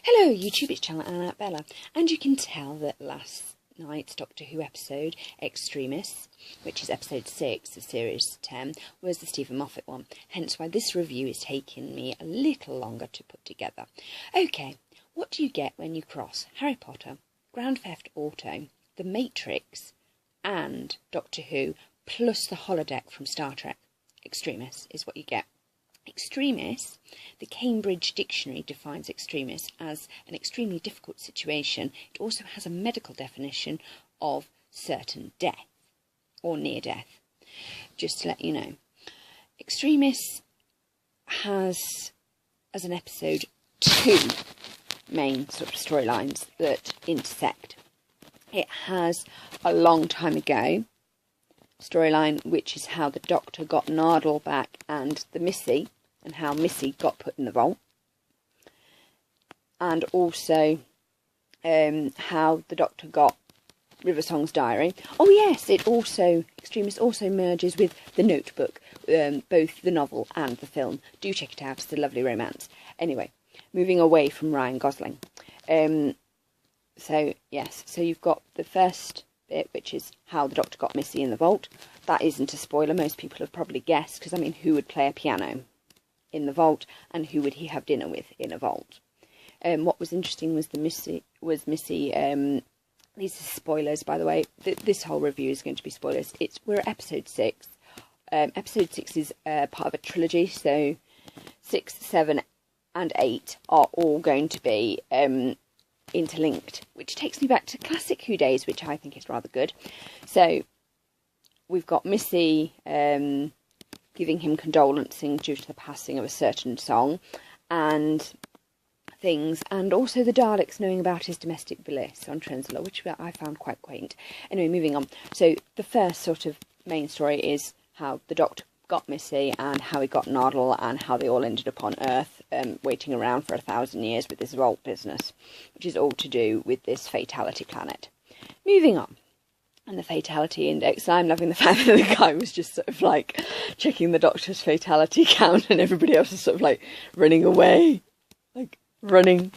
Hello YouTube, it's Channel Annabella, and you can tell that last night's Doctor Who episode, Extremis, which is episode 6 of series 10, was the Stephen Moffat one, hence why this review is taking me a little longer to put together. Okay, what do you get when you cross Harry Potter, Grand Theft Auto, The Matrix, and Doctor Who, plus the holodeck from Star Trek? Extremis is what you get. Extremis, the Cambridge Dictionary defines extremis as an extremely difficult situation. It also has a medical definition of certain death, or near death, just to let you know. Extremis has, as an episode, 2 main sort of storylines that intersect. It has a long time ago storyline, which is how the Doctor got Nardole back and the Missy, and how Missy got put in the vault, and also how the Doctor got River Song's diary. Oh yes, Extremis also merges with The Notebook, both the novel and the film. Do check it out, it's a lovely romance. Anyway, moving away from Ryan Gosling. So you've got the first bit, which is how the Doctor got Missy in the vault. That isn't a spoiler, most people have probably guessed, because I mean, who would play a piano in the vault, and who would he have dinner with in a vault? What was interesting was Missy. These are spoilers, by the way. This whole review is going to be spoilers. We're at episode 6. Episode 6 is part of a trilogy, so 6, 7, and 8 are all going to be interlinked, which takes me back to classic Who days, which I think is rather good. So we've got Missy giving him condolencing due to the passing of a certain song and things, and also the Daleks knowing about his domestic bliss on Trenzler, which I found quite quaint. Anyway, moving on. So the first sort of main story is how the Doctor got Missy and how he got Nardole and how they all ended up on Earth, waiting around for 1,000 years with this vault business, which is all to do with this fatality planet. Moving on. And the fatality index. I'm loving the fact that the guy was just sort of like checking the Doctor's fatality count, and everybody else was sort of like running away, like running.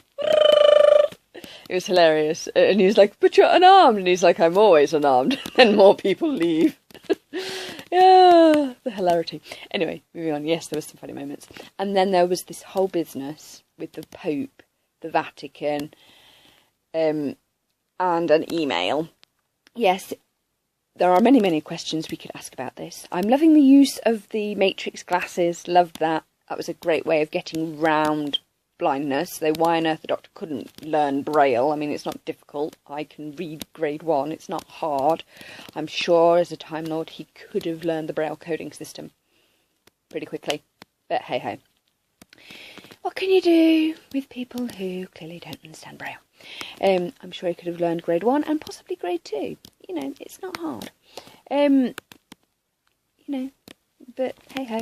It was hilarious. And he was like, "But you're unarmed," and he's like, "I'm always unarmed." And more people leave. Yeah, the hilarity. Anyway, moving on. Yes, there was some funny moments. And then there was this whole business with the Pope, the Vatican, and an email. Yes, there are many, many questions we could ask about this. I'm loving the use of the Matrix glasses. Loved that. That was a great way of getting round blindness. Though why on earth the Doctor couldn't learn Braille? I mean, it's not difficult. I can read grade 1. It's not hard. I'm sure as a Time Lord he could have learned the Braille coding system pretty quickly. But hey-ho. What can you do with people who clearly don't understand Braille? I'm sure he could have learned grade 1 and possibly grade 2. You know, it's not hard. But hey-ho.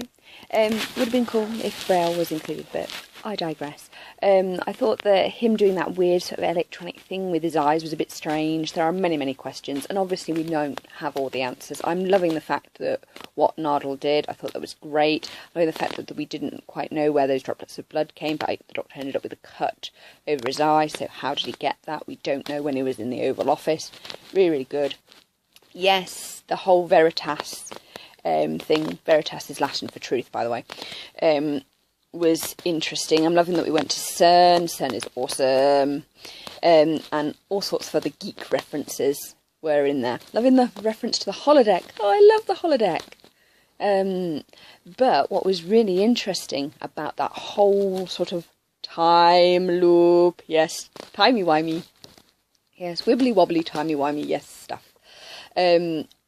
Would have been cool if Braille was included, but I digress. I thought that him doing that weird sort of electronic thing with his eyes was a bit strange. There are many, many questions, and obviously we don't have all the answers. I'm loving the fact that what Nardole did, I thought that was great. I'm loving the fact that we didn't quite know where those droplets of blood came, but the Doctor ended up with a cut over his eye, so how did he get that? We don't know when he was in the Oval Office. Really, really good. Yes, the whole Veritas thing, Veritas is Latin for truth, by the way, was interesting. I'm loving that we went to CERN. CERN is awesome. And all sorts of other geek references were in there. Loving the reference to the holodeck. Oh, I love the holodeck. But what was really interesting about that whole sort of time loop, yes, timey-wimey, yes, wibbly-wobbly, timey-wimey, yes, stuff,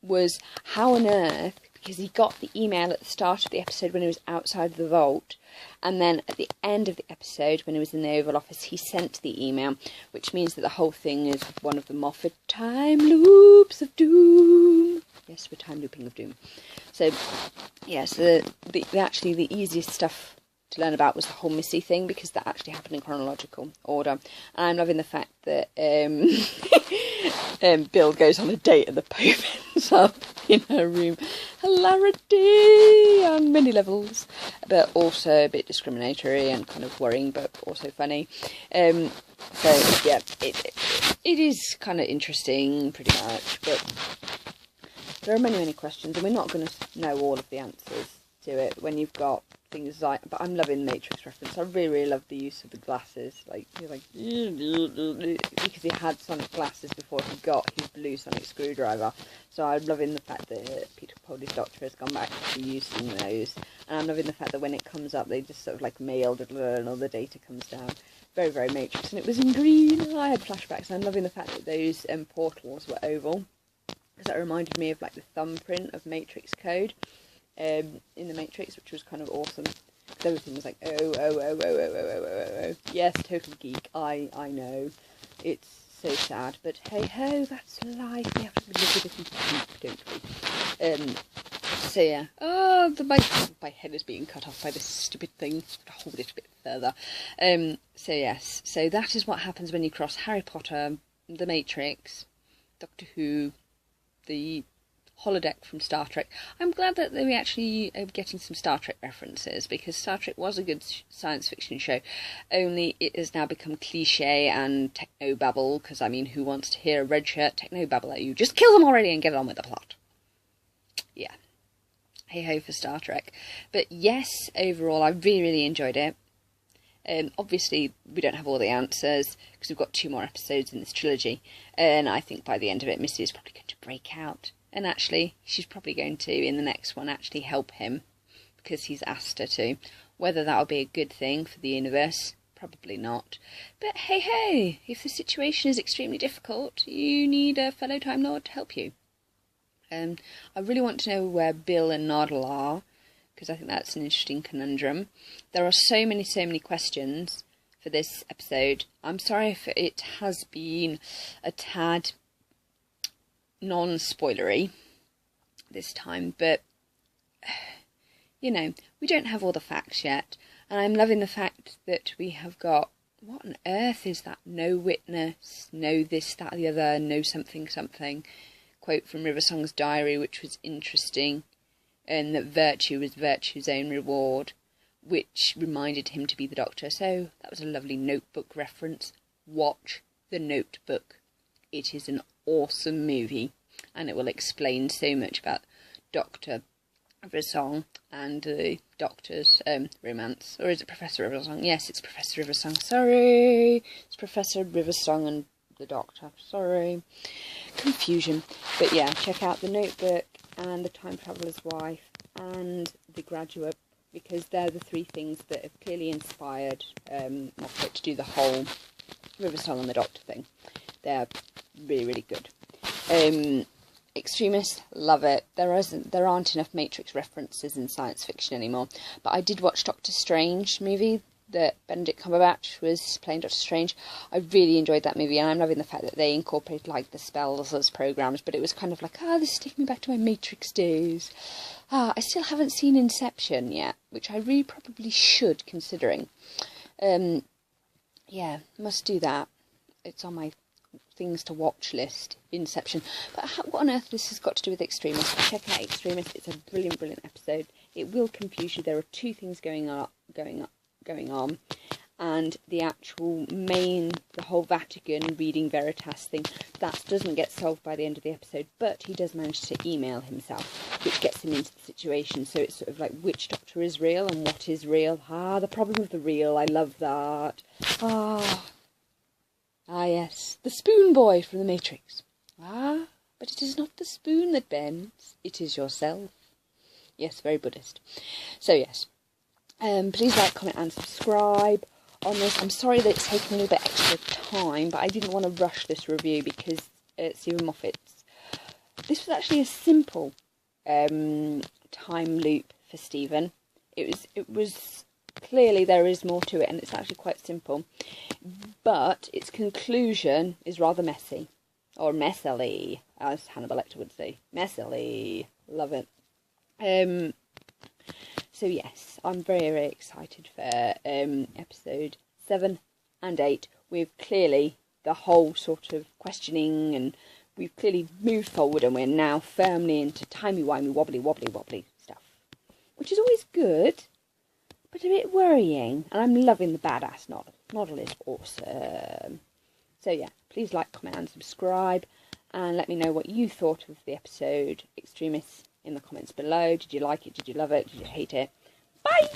was how on earth, because he got the email at the start of the episode when he was outside the vault, and then at the end of the episode when he was in the Oval Office he sent the email, which means that the whole thing is one of the Moffat time loops of doom. Yes, we're time looping of doom. So yes, actually the easiest stuff to learn about was the whole Missy thing, because that actually happened in chronological order. And I'm loving the fact that Bill goes on a date and the Pope ends up in her room. Hilarity on many levels. but also a bit discriminatory and kind of worrying, but also funny. So yeah, it is kind of interesting, pretty much, but there are many questions, and we're not going to know all of the answers to it when you've got things like, but I'm loving the Matrix reference. I really love the use of the glasses, like, you're like, because he had sonic glasses before he got his blue sonic screwdriver. So I'm loving the fact that Peter Capaldi's Doctor has gone back to using those, and I'm loving the fact that when it comes up, they just sort of like mailed it, and all the data comes down. Very Matrix, and it was in green. I had flashbacks, and I'm loving the fact that those portals were oval, because that reminded me of like the thumbprint of Matrix code in the Matrix, which was kind of awesome. Because everything was like, oh. Yes, total geek. I know. It's so sad, but hey ho, that's life. We have to live with it and keep, don't we? So yeah. Oh, my head is being cut off by this stupid thing. I'll hold it a bit further. So yes. So that is what happens when you cross Harry Potter, the Matrix, Doctor Who, the holodeck from Star Trek. I'm glad that we actually are getting some Star Trek references, because Star Trek was a good science fiction show, only it has now become cliche and techno-babble, because I mean, who wants to hear a red shirt techno-babble at you? Just kill them already and get on with the plot. Yeah. Hey ho for Star Trek. But yes, overall I really enjoyed it. Obviously we don't have all the answers, because we've got 2 more episodes in this trilogy, and I think by the end of it Missy is probably going to break out. And actually, she's probably going to, in the next one, actually help him, because he's asked her to. Whether that'll be a good thing for the universe, probably not. But hey, if the situation is extremely difficult, you need a fellow Time Lord to help you. I really want to know where Bill and Nardole are, because I think that's an interesting conundrum. There are so many questions for this episode. I'm sorry if it has been a tad non-spoilery this time, but you know, we don't have all the facts yet, and I'm loving the fact that we have got, what on earth is that? No witness, no this, that, the other, no something quote from River Song's diary, which was interesting, and that virtue is virtue's own reward, which reminded him to be the Doctor. So that was a lovely Notebook reference. Watch The Notebook. It is an awesome movie, and it will explain so much about Dr. Riversong and the Doctor's romance. Or is it Professor Riversong? Yes, it's Professor Riversong. Sorry, it's Professor Riversong and the Doctor. Sorry, confusion. But yeah, check out The Notebook and The Time Traveller's Wife and The Graduate, because they're the 3 things that have clearly inspired Moffat to do the whole Riversong and the Doctor thing. They're really good. Extremists, love it. There aren't enough Matrix references in science fiction anymore. But I did watch Doctor Strange movie that Benedict Cumberbatch was playing Doctor Strange. I really enjoyed that movie, and I'm loving the fact that they incorporated like the spells as programs, but it was kind of like, this is taking me back to my Matrix days. I still haven't seen Inception yet, which I really probably should, considering. Yeah, must do that. It's on my things to watch list, Inception. But what on earth this has got to do with Extremist? Check out Extremist. It's a brilliant episode. It will confuse you. There are 2 things going on, and the actual the whole Vatican reading Veritas thing, that doesn't get solved by the end of the episode, but he does manage to email himself, which gets him into the situation. So it's sort of like, which Doctor is real and what is real? The problem of the real. I love that. Yes, the spoon boy from the Matrix. But it is not the spoon that bends, it is yourself. Yes, very Buddhist. So yes, please like, comment and subscribe on this. I'm sorry that it's taken a little bit extra time, but I didn't want to rush this review because Stephen Moffat's... This was actually a simple time loop for Stephen. It was clearly there is more to it, and it's actually quite simple, but its conclusion is rather messy, or messily, as Hannibal Lecter would say. Messily. Love it. So yes, I'm very excited for episode 7 and 8. We've clearly, the whole sort of questioning, and we've clearly moved forward, and we're now firmly into timey-wimey, wobbly stuff, which is always good. but a bit worrying. And I'm loving the badass model. Model is awesome. So yeah, please like, comment and subscribe. And let me know what you thought of the episode Extremists in the comments below. Did you like it? Did you love it? Did you hate it? Bye!